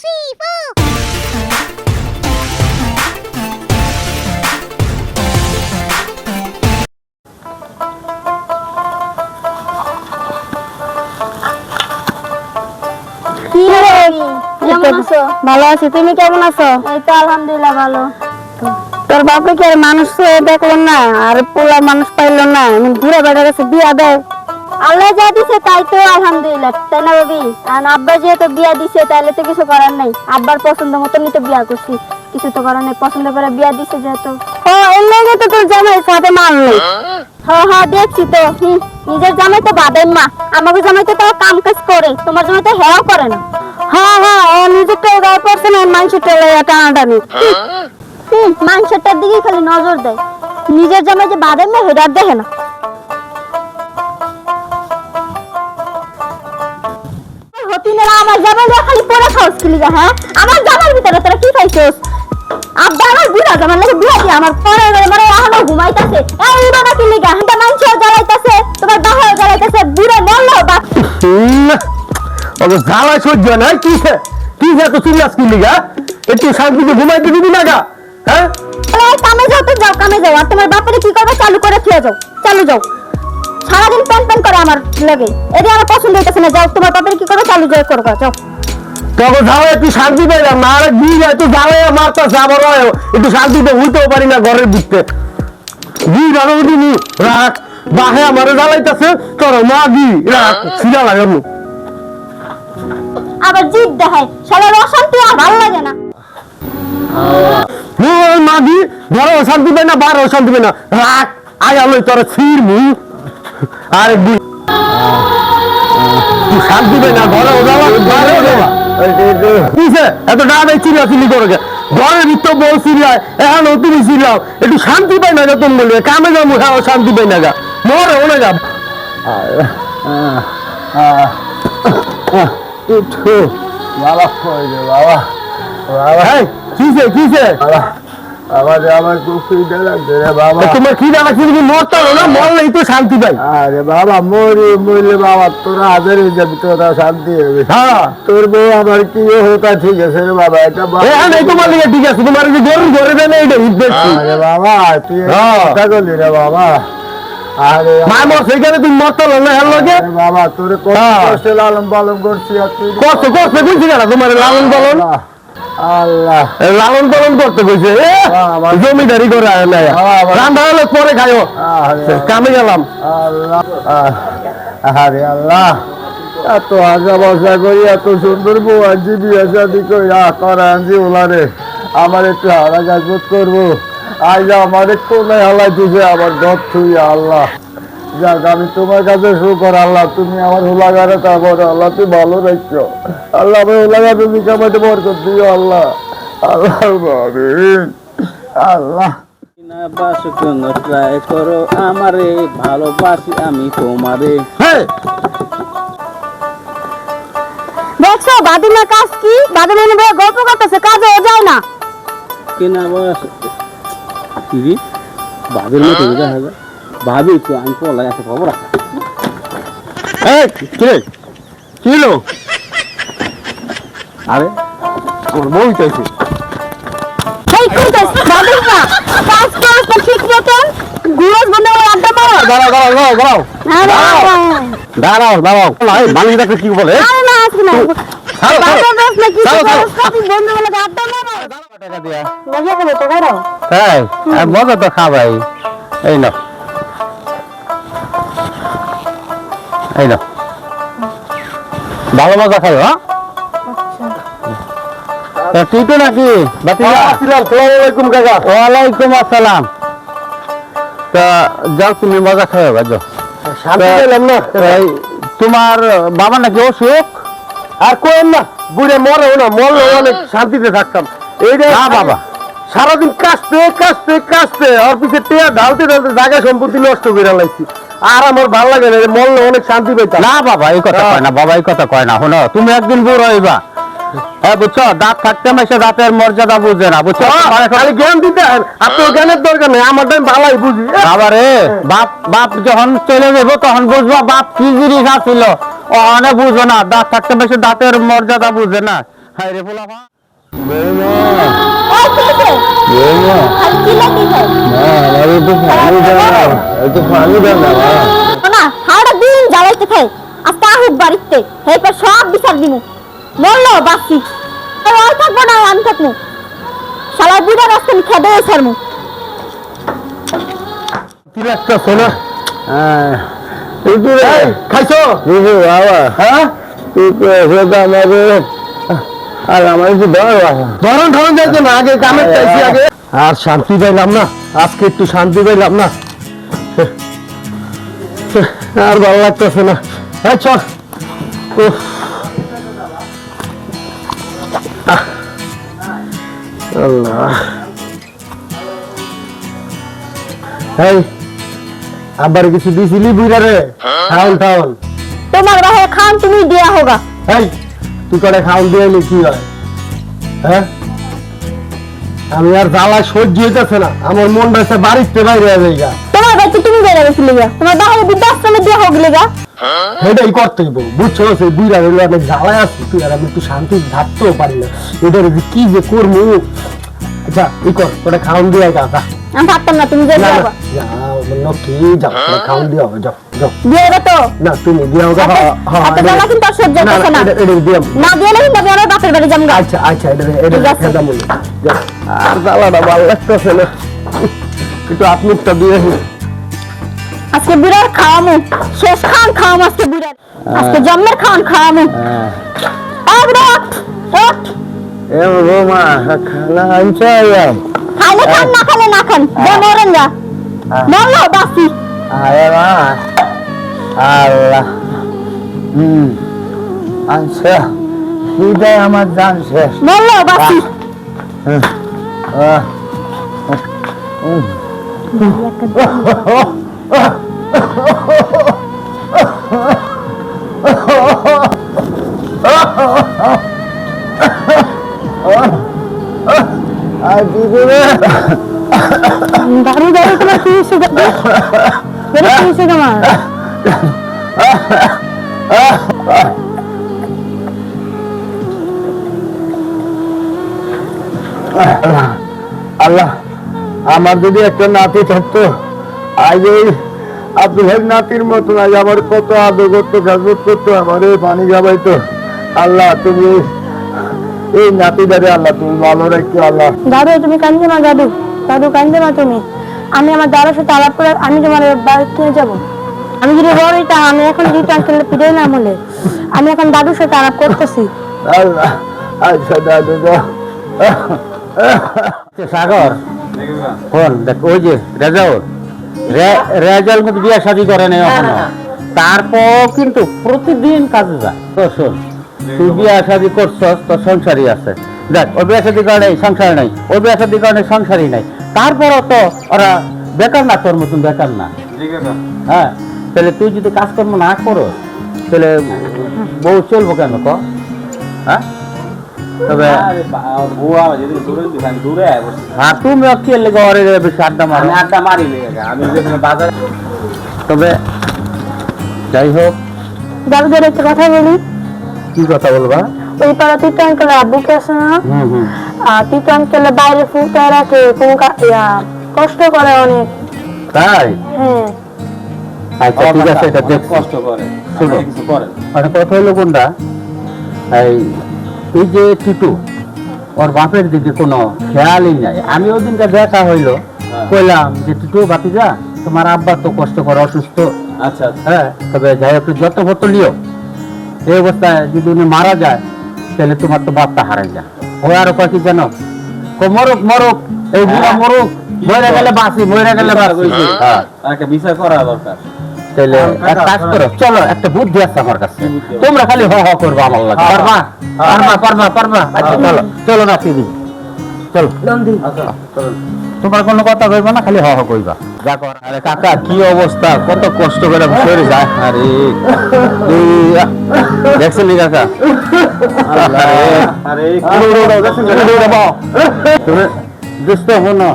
three, four. ভালো আছি, তুমি কেমন আছো? এই তো আলহামদুলিল্লাহ ভালো। তোর বাপে কি আর মানুষ দেখলো না, আর পোলা মানুষ পাইলো না, ঘুরে বেড়া গেছে বিয়া দেয়। আল্লাহ যা দিছে তাই তো আলহামদুলিল্লাহ, তাই না ভাবি? আর আব্বা যেহেতু বিয়া দিছে তাহলে তো কিছু করার নাই, আব্বার পছন্দ মতনই তো বিয়া করছি, কিছু তো করার নাই, পছন্দ করে বিয়া দিছে যেহেতু। ও এর লাগে তো তোর জামাই সাথে মারলো। হ্যাঁ দেখছি তো। নিজের জামাই তো বাদের মা, আমাকে জামাই তো তাও কাম কাজ করে, তোমার জামাই তো হেরাও করে না। হ্যাঁ ও নিজেরটা গায়ে পড়ছে না, মানুষটা টানাটানি। মানুষটার দিকে খালি নজর দেয়, নিজের জামাই যে বাদের মা হেরার দেখে না। আমার জামাই খালি পড়ে খাওয়াস কি লিগা? হ্যাঁ, আমার জামার ভিতরে তোরা কি খাইছস? আব্বা আমার বুড়া জামার লাগে বিয়া দিয়ে আমার পরে মানে এখনো ঘুমাইতাছে। এই বাবা কি লিগা? হাঁটা মানুষও জ্বালাইতাছে, তোমার বাহাও জ্বালাইতাছে, বুড়া মরলো বাপ। ওকে জ্বালা সহ্য না, কিসে তো চিল্লাস কি লিগা? একটু শান্তিতে ঘুমাইতে দিবি না গা? হ্যাঁ, কামে যাও তো যাও, কামে যাও, আর তোমার বাপের কি করবে চালু করে খেয়ে যাও, চালু যাও। সারাদিন প্যান প্যান করে আমার লাগে, এদের আমার পছন্দ হইতেছে না, যাও তোমার বাপের কি করবে চালু যাও করো, যাও। তখন জ্বালা একটু শান্তি পাইলাম না, আর বিয়ে যায় তো জ্বালাই মারতাছে, আবার একটু শান্তিতে উঠতেও পারি না ঘরের ভিতরে। বিয়ে ভালো দিনি রাখ, বাহে আমারে জ্বালাইতেছে, তোর মা দি রাখ, ছিলা লাগানো। আবার জিদ দেখায়, শালার অশান্তি আর ভালো লাগে না। মা দি ঘরে শান্তি পাই না, বারো শান্তি পাই না, রাখ আয় আলোই তোর ছির মু। আর শান্তি পাই না, ঘরে এত ডাকাই চিল্লাচিল্লি করে ঘরের ভিতর বউ চিল্লায়, এখন তুমি চিল্লাও, একটু শান্তি পাই না গা। তুমি বলবে কামে যাবো, হ্যাঁ শান্তি পাই না গা, মরে ওনে গা। বাবা বাবা বাবা কিসে কিসে আমার খুব খিদে লাগছে রে বাবা। তোমার খিদে লাগছে, তুমি মরতে হবে না, মরলেই তো শান্তি পাই। আরে বাবা মরলে বাবা তোরা হাজার হয়ে যাবি, তোরা শান্তি হবে। হ্যাঁ তোর বউ আমার কি হতা ঠিক আছে রে বাবা, এটা তোমার লিগে ঠিক আছে, তোমার যে গরু ঘরে দেয় না এটা দেখছি। আরে বাবা তুই কথা করলি রে বাবা। আরে মামা সেখানে তুমি মরতে হবে না, হ্যাঁ লগে বাবা তোরে কত কষ্টে লালন পালন করছি, আর তুই কষ্ট করতে কইছি কেন? তোমার লালন পালন আল্লাহ লালন পালন করতে কইছে, জমিদারি করে রান্না হলে পরে খাইও, কামে গেলাম। আল্লাহ আরে আল্লাহ, এত আশা বসা করি, এত সুন্দর বউ আনছি, বিয়ে শাদি করা আনছি ওলারে, আমার একটু হারা গাছ করবো, আজ আমার কোনায় হালাই দিছে আমার ঘর থুই। আল্লাহ যাক, আমি তোমার কাছে শুকর আল্লাহ, তুমি আমার হোলাগারে তারপর আল্লাহ তুমি ভালো রাখছো। আল্লাহ আমার হোলাগারে তুমি কামাইতে বরকত দিও আল্লাহ। আল্লাহ আল্লাহ ট্রাই করো আমারে, ভালোবাসি আমি তোমারে। দেখছো বাদিনার কাজ কি? বাদিনা গল্প করতেছে, কাজে যায় না কিনা বস কি বাদের মতো দেখা যায়। ভাবি তো আমি পলাই আছে খবর আছে। কি হলো? আরে আমার বউ চাইছে। সেই কইতাছ বাদিনা কাজ করছ তো ঠিক মতন, গুরস বন্ধ করে আড্ডা মারো। দাঁড়াও মানুষ দেখে কি বলে? আরে না আজকে না বাবা বস না কি করছ, তুমি বন্ধ করে আড্ডা মারো। টাকা দিয়া মজা করে তো করো। হ্যাঁ মজা তো খাবাই। এই না এই না ভালো মজা খাই। হ্যাঁ তুই তো নাকি? আসসালামাইকুম কাকা। ওয়ালাইকুম আসসালাম। তা যাও তুমি মজা খাই যাও। তোমার বাবা নাকি অসুখ? আর কোয়েন না, বুড়ে মরে না, মরলে অনেক শান্তিতে থাকতাম। এইটা বাবা সারাদিন কাশতে ওর পিছিয়ে টেয়া ঢালতে জায়গা সম্পত্তি নষ্ট করে লাইছি, আর আমার ভালো লাগে না, মরলে অনেক শান্তি পাইতাম। না বাবা এই কথা কয় না, বাবা এই কথা কয় না। শোনো তুমি একদিন বুড়ো হইবা, হ্যাঁ বুঝছো, দাঁত থাকতে মাসে দাঁতের মর্যাদা বুঝে না, বুঝছো? খালি জ্ঞান দিতে আপনার জ্ঞানের দরকার নেই, আমার টাইম ভালোই বুঝি। বাবা রে বাপ যখন চলে যাবো তখন বুঝবো বাপ কি জিনিস আছিল, অনেক বুঝো না, দাঁত থাকতে মাসে দাঁতের মর্যাদা বুঝে না। হাই রে পোলাপা বৌমা ওই কি হয়েছে? বৌমা খালি চিল্লাতি হয়। মা আমার একটু পানি দাও না, একটু পানি দাও না মা। না সারাটা দিন জ্বালাইতে খাই আজকে আহুক বাড়িতে এরপর সব বিচার দিমু মরলো বাসি ওই থাকবো না আমি থাকবো শালা বুড়া রাস্তা আমি খেদে ছাড়মু কি লাগতেছে না একটু খাইছো বাবা হ্যাঁ তুই তো এসে আমাদের আর আমার একটু দাও বাবা। ধরন ধরন যাইতো না আগে কামের চাইছি আগে আর শান্তি পাইলাম না আজকে একটু শান্তি পাইলাম না আর ভালো লাগতেছে না এই চল উফ। আহ। আল্লাহ এই আবার কিছু দিছিলি বুইরা রে খাওন খাওন তোমার বাহে খান তুমি দিয়া হোগা এই তুই করে খাওন দিয়ে এলে কি হয় হ্যাঁ আমি আর জ্বালা সহ্য হইতেছে না আমার মনটা হচ্ছে বাড়িতে বাইরে হয়ে যায় তোমার বাড়িতে তুমি বেড়ে গেছিলে গা তোমার বাহে বৃদ্ধাশ্রমে দিয়া হোক লেগা এটাই করতে হইব বুঝছো সেই বুইরা রইলো অনেক জ্বালায় আছি তুই আর আমি একটু শান্তি থাকতেও পারি না এটার যে কি যে করবো আচ্ছা এই কর ওটা খাওন দিয়ে গা যা আমি থাকতাম না তুমি যে না, যাবা না, যাও, কি যাও ওটা খাওন দিয়ে হবে যাও যাও দিয়ে গা তো না তুমি দিও গা এত জ্বালা কিন্তু আর সহ্য হচ্ছে না এটা দিও না দিয়ে কিন্তু আমি আমার বাপের বাড়ি যাবো আচ্ছা আচ্ছা এটা ঠিক আছে। খেদাম আর জ্বালাটা ভালো লাগতেছে না একটু আপনিটা দিয়ে আজকে বুড়ার খাওয়ামু শেষ খান খাওয়ামু আজকে বুড়ার আজকে জন্মের খান খাওয়ামু এ বৌমা খানা আনছে খাইলে খান না খাইলে না খান যে মরেন যা মরলো বাসি আরে মা আল্লাহ আনছে হৃদয় আমার জান শেষ মরলো বাসি আর কি করে দাঁড়িয়ে দাঁড়িয়ে তোমার কি হয়েছে কি হয়েছে তোমার আল্লাহ আমার যদি একটা নাতি থাকতো আজ এই আব্দুল নাতির মতন আজ আমার কত আদর করতো গাজত করতো আমার এই পানি গাবাইতো আল্লাহ তুমি এই নাতিদারে আল্লাহ তুমি ভালো রাখছো আল্লাহ। দাদু তুমি কান্দো না দাদু দাদু কান্দো না তুমি আমি আমার দাদার সাথে আলাপ করে আমি তোমার বাড়িতে নিয়ে যাবো আমি যদি বড় এটা আমি এখন যদি আঙ্কেল ফিরে না বলে আমি এখন দাদুর সাথে আলাপ করতেছি আল্লাহ আচ্ছা দাদু গো। সাগর ফোন দেখ ওই যে রেজাউল রেজাউল কিন্তু বিয়ে শাদী করে নাই এখনো তারপর কিন্তু প্রতিদিন কাজে যায় তো শোন তুই বিয়ে শাদী করছস তোর সংসারই আছে দেখ ওই বিয়ে শাদী কারণে সংসার নাই ওই বিয়ে শাদী কারণে সংসারই নাই তারপরও তো ওরা বেকার না তোর মতন বেকার না হ্যাঁ তাহলে তুই যদি কাজকর্ম না করো তাহলে বউ চলবো কেন ক হ্যাঁ তবে হ্যাঁ তুমি কি লেগে ওরে বেশি আড্ডা মারি আড্ডা মারি আমি বাজারে তবে যাই হোক দাদুদের একটা কথা বলি কি কথা বলবা ওই পাড়া তিতো আঙ্কেল আব্বুকে আছে না হুম তিতো আঙ্কেল বাইরে ফুটে রাখে কোনো কষ্ট করে অনেক তাই হ্যাঁ আচ্ছা ঠিক আছে এটা দেখ কষ্ট করে শুনো কিছু করে মানে কথা হলো কোনটা এই যে টিটু ওর বাপের দিকে কোনো খেয়ালই নাই আমি ওই দিনটা দেখা হইলো কইলাম যে টিটু ভাতিজা তোমার আব্বা তো কষ্ট করে অসুস্থ আচ্ছা হ্যাঁ তবে যাই একটু যত ভর্ত লিও এই অবস্থায় যদি উনি মারা যায় তাহলে তোমার তো বাপটা হারাই যায় ও আরো কি জানো মরুক মরুক এই বুড়া মরুক মরে গেলে বাঁচি মরে গেলে বাঁচি একটা বিচার করা দরকার তাহলে এক কাজ করো চলো একটা বুদ্ধি আছে আমার কাছে তোমরা খালি হ হ করবা আমার লাগে পারবা পারবা পারবা আচ্ছা চলো চলো না দিদি চলো তোমার কোনো কথা কইবা না খালি হ হ কইবা যা কর আরে কাকা কি অবস্থা কত কষ্ট করে বসে যায় আরে দেখছেন নি কাকা আরে দুষ্ট হনো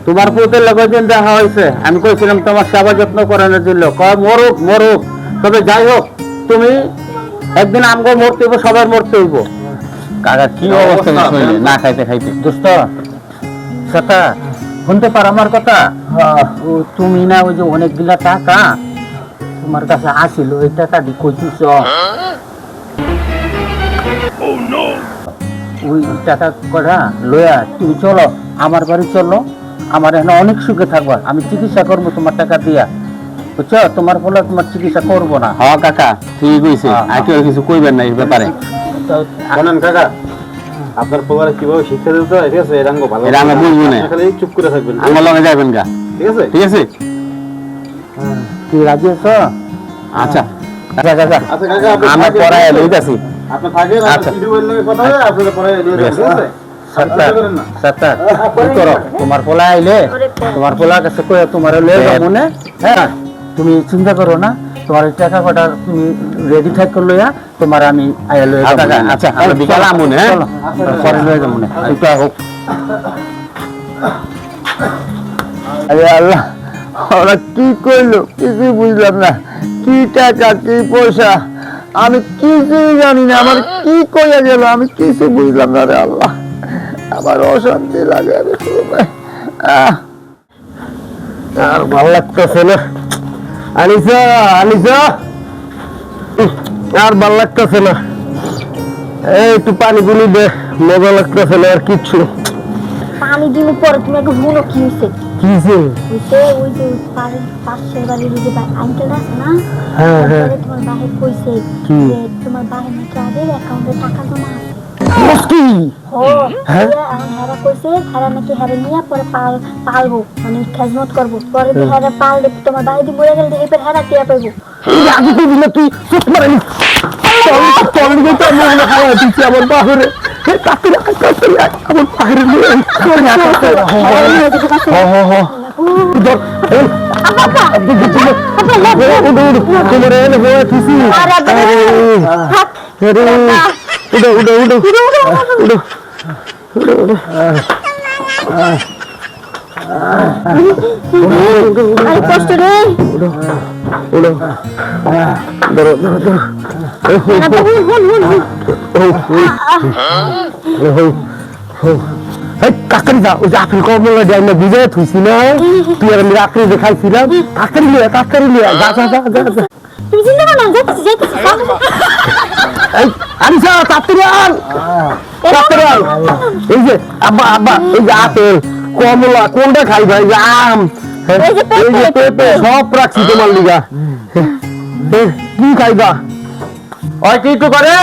তোমার পুতের লগে দিন দেখা হয়েছে আমি কইছিলাম তোমার সেবা যত্ন করানোর জন্য কয় মরুক মরুক তবে যাই হোক তুমি একদিন আমগো মরতে হইব সবার মরতে হইব কাকা কি অবস্থা শুনলে না খাইতে খাইতে দোস্ত সেটা শুনতে পার আমার কথা ও তুমি না ওই যে অনেকগুলা টাকা তোমার কাছে আসিল ওই টাকা দিয়ে কইছিস ওই টাকা কটা লয়া তুমি চলো আমার বাড়ি চলো আমার এখানে অনেক সুখে থাকবা আমি চিকিৎসা করবো তোমার টাকা দিয়া বুঝছো তোমার ফলে তোমার চিকিৎসা করবো না হ্যাঁ কাকা ঠিক হইছে আর কেউ কিছু কইবেন না এই ব্যাপারে জানেন কাকা আপনার পরিবারে কিভাবে শিক্ষা দিতে হয় ঠিক আছে এর আঙ্গ ভালো এটা আমরা বুঝবো না। আপনি খালি চুপ করে থাকবেন আমার লগে যাবেন গা ঠিক আছে ঠিক আছে তুই রাজি আছো আচ্ছা আচ্ছা কাকা আচ্ছা কাকা আপনি আমরা থাকেন, পড়ায় লইতাছি আপনি থাকেন আচ্ছা। কিছু বললে কথা হবে আপনারা পরে নিয়ে যাবেন ঠিক আছে সত্তর করেন না। সত্তর কি করো তোমার পোলা আইলে তোমার পোলার কাছে কয়ে তোমার লয়ে যাও মনে হ্যাঁ তুমি চিন্তা করো না তোমার এই টাকা কটা তুমি রেডি থাক লইয়া তোমার আমি আয়া লয়ে যাবো কাকা, আচ্ছা, আমরা বিকালে আমু না, হ্যাঁ? চলো, পরে লয়ে যাবো মনে এটা হোক আরে আল্লাহ ওরা কি করলো কিছু বুঝলাম না কি টাকা কি পয়সা আমি কিছুই জানি না আমার কি কইয়া গেল আমি কিছু বুঝলাম না রে আল্লাহ আমার অশান্তি লাগে আমি আর ভালো লাগতেছে না আনিসা আনিসা আর ভালো লাগতেছে না এই একটু পানি গুলি দে মজা লাগতেছে না আর কিচ্ছু পানি দিলে পরে তুমি একটু শুনো কি হয়েছে কিসে হয়েছে ওই যে পাশের বাড়ির ওই যে আঙ্কেল আছে না হ্যাঁ হ্যাঁ তারপরে তোমার বাহির কইছে কি? যে তোমার বাহির নাকি আগের অ্যাকাউন্টে টাকা জমা আছে মুশকিল হ্যাঁ হেরা কইছে হেরা নাকি হেরা নিয়ে পরে পালবো মানে খেজমত করবো পরে যে হেরা পাললে তোমার বাহির দিয়ে মরে গেলে এরপর হেরা টিয়া পাইবো এই আগে তো দিলে তুই চুপ মারে আমার বাহরে আমার বাহরে উঠো উঠো উঠো উঠো আরে কষ্ট রে উঠো ধরো ধরো ধরো কাকারি যা ওই যে আপেল কমলা যাই না বুঝে থুইছি না তুই আর আমি রাত্রে যে খাইছিলাম কাকারি লিয়া যা যা যা যা যা তুমি চিন্তা করো না যাইতেছি এই আনিসা তাড়াতাড়ি আন তাড়াতাড়ি আন এই যে আব্বা আব্বা এই যে আপেল কমলা কোনটা খাই ভাই যে আম এই যে পেঁপে, এই যে পেঁপে সব রাখছি তোমার লিগা কি খাইবা ওই কি একটু করে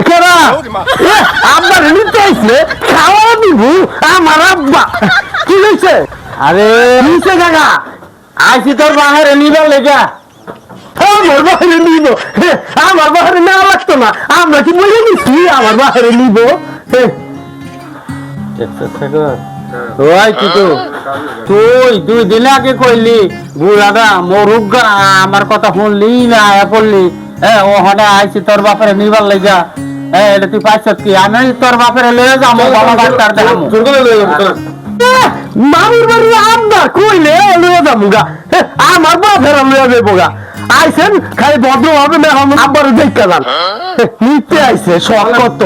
কেরা আব্বা নিতে আইছে খাওয়া দিব আমার আব্বা কি হয়েছে আরে নিচে জায়গা আইসি তোর বাহিরে নিবার লেগা আমার বাহিরে নিব আমার বাহিরে না লাগতো না আমরা কি বলে গেছি আমার বাহিরে নিব ওই কিটু তুই 2 দিন আগে কইলি বুড়াটা মরুগা আমার কথা শুনলি না পড়লি হ্যাঁ ও হনে আইসি তোর বাপরে নিবার লেগা হ্যাঁ এটা তুই পাইছ কি আমি তোর বাপরে লয়ে যাবো বাবা ডাক্তার দেখাবো মামির বাড়ি আব্বা কইলে লয়ে যাবো গা আমার বাপের লয়ে যাবো গা আইসেন খালি ভদ্র হবে না আব্বার দেখতে যান নিতে আইসে শখ কত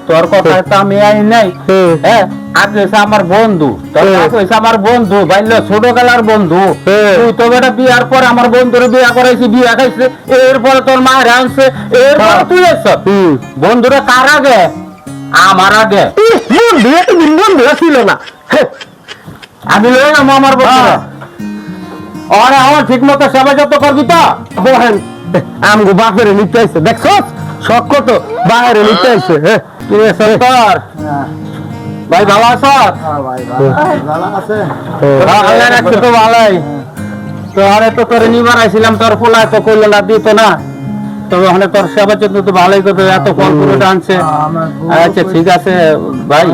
তোর কথা তো আমি আই নাই হ্যাঁ আগে হইছে আমার বন্ধু তোর কাছে হইছে আমার বন্ধু বাইলে ছোটবেলার বন্ধু তুই তো বেটা বিয়ার পর আমার বন্ধুর বিয়া করাইছি বিয়া খাইছে এরপরে তোর মা আনছে এরপরে তুই এসছ বন্ধুরা কার আগে আমার আগে বন্ধু এতদিন বন্ধু ছিল না আমি লয়ে যাবো আমার বন্ধু আরে আমার ঠিক মতো সেবা যত্ন করবি তো বহেন আমগো বাপের নিতে আইসে দেখছো শখ কত বাইরে নিতে আইসে সত্তর ভাই ভালো আছো আল্লাহ রাখছে তো ভালোই তো আরে তো তোর নিবার আইছিলাম তোর ফোলা তো কইলো না দিত না তবে ওখানে তোর সেবা যত্ন তো ভালোই করতে এত ফল ফ্রুট আনছে আচ্ছা ঠিক আছে ভাই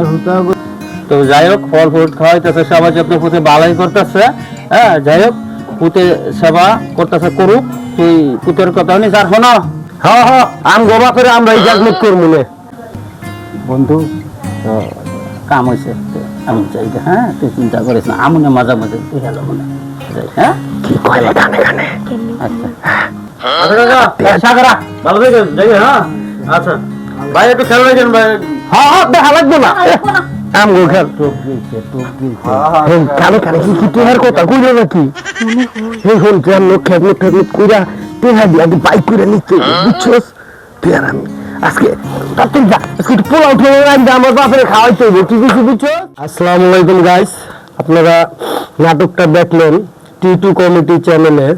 তো যাই হোক ফল ফ্রুট খাওয়াইতেছে সেবা যত্ন পুঁতে ভালোই করতেছে হ্যাঁ যাই হোক পুঁতে সেবা করতেছে করুক তুই পুতের কথা নিস আর শোনো হ্যাঁ হ্যাঁ আমগো বাপের আমরা এই জাগমুখ করবো না বন্ধু তো কাম হয়েছে আমি চাই হ্যাঁ তুই চিন্তা করিস না আমনে মাঝে মাঝে তুই হ্যালো মনে যাই হ্যাঁ কি কইলে গানে গানে আচ্ছা আচ্ছা কাকা সাগরা ভালো থেকে যাই হ্যাঁ আচ্ছা ভাই একটু খেয়াল রাখেন ভাই। হ্যাঁ হ্যাঁ দেখা লাগবে না লাগবো না। আমগো খেয়াল কানে কানে কি টেহার কথা কইলো নাকি এই হল কেন লোক খেদমত কইরা টেহা দিয়ে আগে বাইক করে নিচ্ছে বুঝছস টেহার আমি আজকে তাতে যা আজকে একটু পোলাও খেয়ে রাখবে আমার বাপের খাওয়াইতে হইবে ঠিক আছে বুঝছো আসসালামু আলাইকুম গাইস আপনারা নাটকটা দেখলেন টি2 কমিটি চ্যানেলে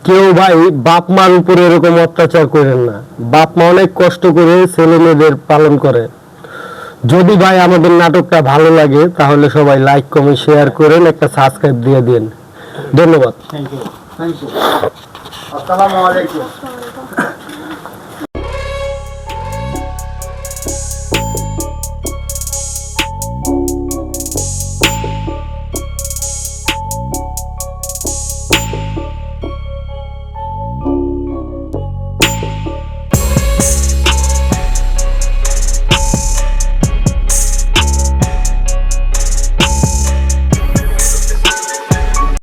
কেউ ভাই বাপ মার উপরে এরকম অত্যাচার করেন না বাপ মা অনেক কষ্ট করে ছেলে মেয়েদের পালন করে যদি ভাই আমাদের নাটকটা ভালো লাগে তাহলে সবাই লাইক কমেন্ট শেয়ার করেন একটা সাবস্ক্রাইব দিয়ে দিন ধন্যবাদ থ্যাংক ইউ আসসালামু আলাইকুম